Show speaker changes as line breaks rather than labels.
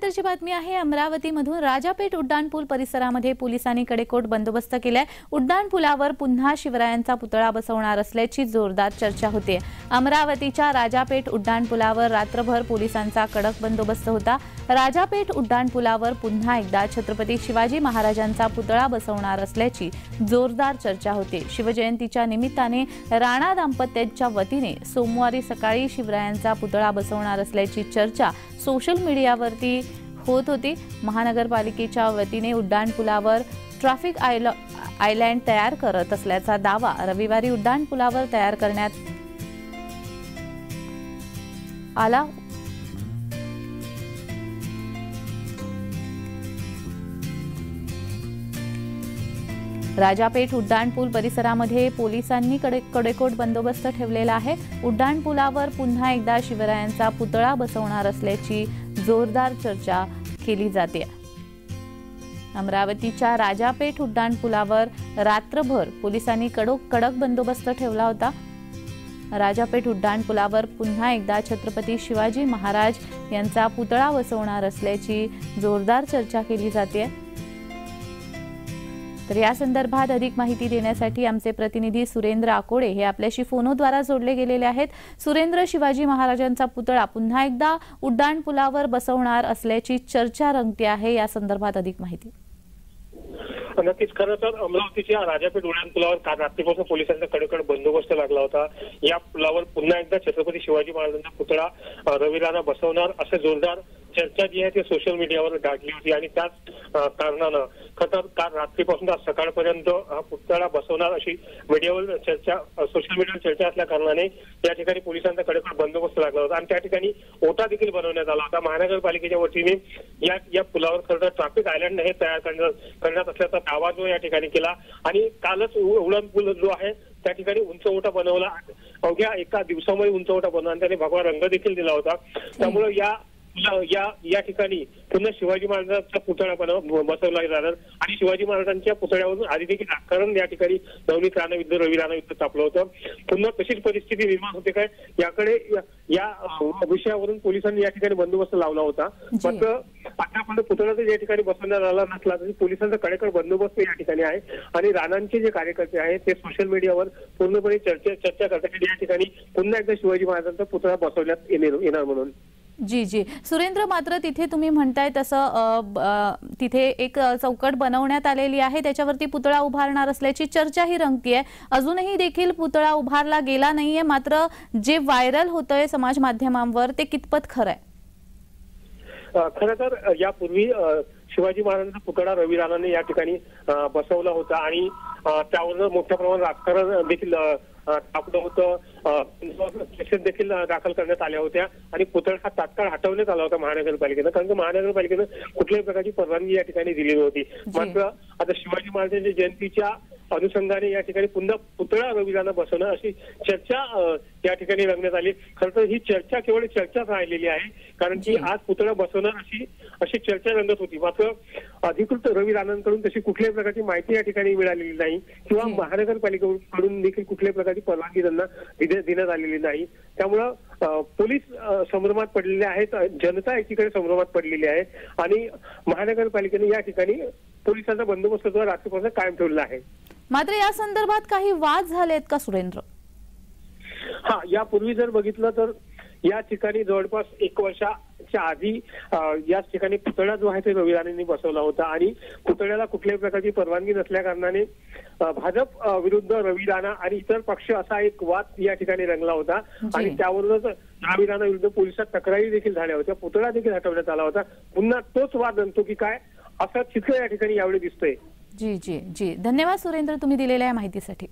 त्यानंतरची बातमी आहे अमरावतीमधून राजापेठ उड्डाणपूल परिसरामध्ये पोलिसांनी कडेकोट बंदोबस्त केलाय। उड्डाणपुलावर पुन्हा शिवरायांचा पुतळा बसवणार असल्याची जोरदार चर्चा होते। अमरावतीच्या राजापेठ उड्डाणपुलावर रात्रभर पोलिसांचा कडक बंदोबस्त होता। राजापेठ उड्डाणपुलावर पुन्हा एकदा छत्रपती शिवाजी महाराजांचा पुतळा बसवणार असल्याची जोरदार चर्चा होते। शिवजयंतीच्या निमित्ताने राणा दाम्पत्याच्या वतीने सोमवारी सकाळी शिवरायांचा पुतळा बसवणार असल्याची चर्चा सोशल मीडियावरती होत होती। महानगरपालिकेच्या वतीने उड्डाणपुलावर ट्रॅफिक आयलँड तयार करत असल्याचा दावा रविवारी उड्डाणपुलावर तयार करण्यात आला। राजापेठ उड्डाणपूल परिसरामध्ये पोलिसांनी कडेकोट बंदोबस्त ठेवलेला आहे। उड्डाणपुलावर पुन्हा एकदा शिवरायांचा पुतळा बसवणार असल्याची जोरदार चर्चा केली जाते। अमरावतीच्या राजापेठ उड्डाणपुलावर रात्रभर पोलिसांनी कडक बंदोबस्त ठेवला होता। राजापेठ उड्डाणपुलावर पुन्हा एकदा छत्रपती शिवाजी महाराज यांचा पुतळा बसवणार असल्याची जोरदार चर्चा केली जाते। तर या संदर्भात अधिक माहिती देण्यासाठी आमचे प्रतिनिधी सुरेंद्र आकोडे हे आपल्याशी फोनद्वारे जोडले गेलेले आहेत। सुरेंद्र, शिवाजी महाराजांचा पुतळा पुन्हा एकदा उड्डाणपुलावर बसवणार असल्याची चर्चा रंगते आहे, या संदर्भात अधिक माहिती।
नक्कीच, खरं तर अमरावतीच्या राजापेठ उड्डाणपुलावर काल रात्रीपासून पोलिसांचा कडेकोट बंदोबस्त लागला होता। या पुलावर पुन्हा एकदा छत्रपती शिवाजी महाराजांचा पुतळा रविवारी बसवणार असं जोरदार चर्चा जी आहे ती सोशल मीडियावर गाजली होती आणि त्याच कारणानं खरं काल रात्रीपासून आज सकाळपर्यंत पुतळा बसवणार अशी मीडियावर चर्चा सोशल मीडियावर चर्चा असल्या कारणाने या ठिकाणी पोलिसांचा कडेकोट बंदोबस्त लागला होता आणि त्या ठिकाणी ओटा देखील बनवण्यात आला होता। महानगरपालिकेच्या वतीने या पुलावर खरं तर ट्रॅफिक आयलँड हे तयार करण्यात असल्याचा दावा जो या ठिकाणी केला आणि कालच उड्डाणपूल जो आहे त्या ठिकाणी उंच ओटा बनवला। अवघ्या एका दिवसामध्ये उंच ओटा बनवला आणि त्याने भगवा रंग देखील दिला होता। त्यामुळे या ठिकाणी पुन्हा शिवाजी महाराजांचा पुतळा बसवला जाणार आणि शिवाजी महाराजांच्या पुतळ्यावरून आधी देखील राजकारण या ठिकाणी नवनीत राणा युद्ध रवी राणा युद्ध तापलं होतं। पुन्हा तशीच परिस्थिती निर्माण होते काय याकडे या विषयावरून पोलिसांनी या ठिकाणी बंदोबस्त लावला होता। मात्र आतापर्यंत पुतळा या ठिकाणी बसवण्यात आला नसला तरी पोलिसांचा कडेकोट बंदोबस्त या ठिकाणी आहे आणि राणांचे जे कार्यकर्ते आहेत ते सोशल मीडियावर पूर्णपणे चर्चा करतात या ठिकाणी पुन्हा एकदा शिवाजी महाराजांचा पुतळा बसवण्यात येणार म्हणून।
जी सुरेंद्र, मात्र तिथे तुम्ही म्हणताय तसं तिथे एक चौकट बनवण्यात आलेली आहे, त्याच्यावरती पुतळा उभारणार असल्याची चर्चाही रंगतीये। अजूनही देखील पुतळा उभारला गेला नाहीये, मात्र जे व्हायरल होतंय समाज माध्यमांवर ते कितपत खरं आहे?
खरं तर यापूर्वी शिवाजी महाराजांचा पुतळा रवी राणाने या ठिकाणी बसवला होता आणि त्यावर मोठ्या प्रमाणात राजकारण देखील तापलं होतं, सेक्शन देखील दाखल करण्यात आल्या होत्या आणि पुतळा हा तात्काळ हटवण्यात आला होता महानगरपालिकेनं, कारण की महानगरपालिकेनं कुठल्याही प्रकारची परवानगी या ठिकाणी दिली नव्हती। मात्र आता शिवाजी महाराजांच्या जयंतीच्या अनुषंगाने या ठिकाणी पुन्हा पुतळा रविवारी बसवणं अशी चर्चा या ठिकाणी रंगण्यात आली। खरं तर ही चर्चा केवळ चर्चाच राहिलेली आहे, कारण की आज पुतळा बसवणार अशी चर्चा रंगत होती। मात्र अधिकृत रवी राणांकडून तशी कुठल्याही प्रकारची माहिती या ठिकाणी मिळालेली नाही किंवा महानगरपालिकेकडून देखील कुठल्याही प्रकारची परवानगी त्यांना देण्यात आलेली नाही। त्यामुळं पोलीस संभ्रमात पडलेले आहेत, जनता एकीकडे संभ्रमात पडलेली आहे आणि महानगरपालिकेने या ठिकाणी पोलिसांचा बंदोबस्त रात्रीपासून कायम ठेवलेला आहे। मात्र
या संदर्भात काही वाद झालेत का सुरेंद्र?
यापूर्वी जर बघितलं तर या ठिकाणी जवळपास 1 वर्षाच्या आधी याच ठिकाणी पुतळा जो आहे ते रवी राणांनी बसवला होता आणि पुतळ्याला कुठल्याही प्रकारची परवानगी नसल्या कारणाने भाजप विरुद्ध रवी राणा आणि इतर पक्ष असा एक वाद या ठिकाणी रंगला होता आणि त्यावरूनच रवी राणा विरुद्ध पोलिसात तक्रारी देखील झाल्या होत्या, पुतळा देखील हटवण्यात आला होता। पुन्हा तोच वाद रंगतो की काय असं चित्र या ठिकाणी यावेळी दिसतंय।
जी धन्यवाद सुरेंद्र, तुम्ही दिलेल्या माहितीसाठी।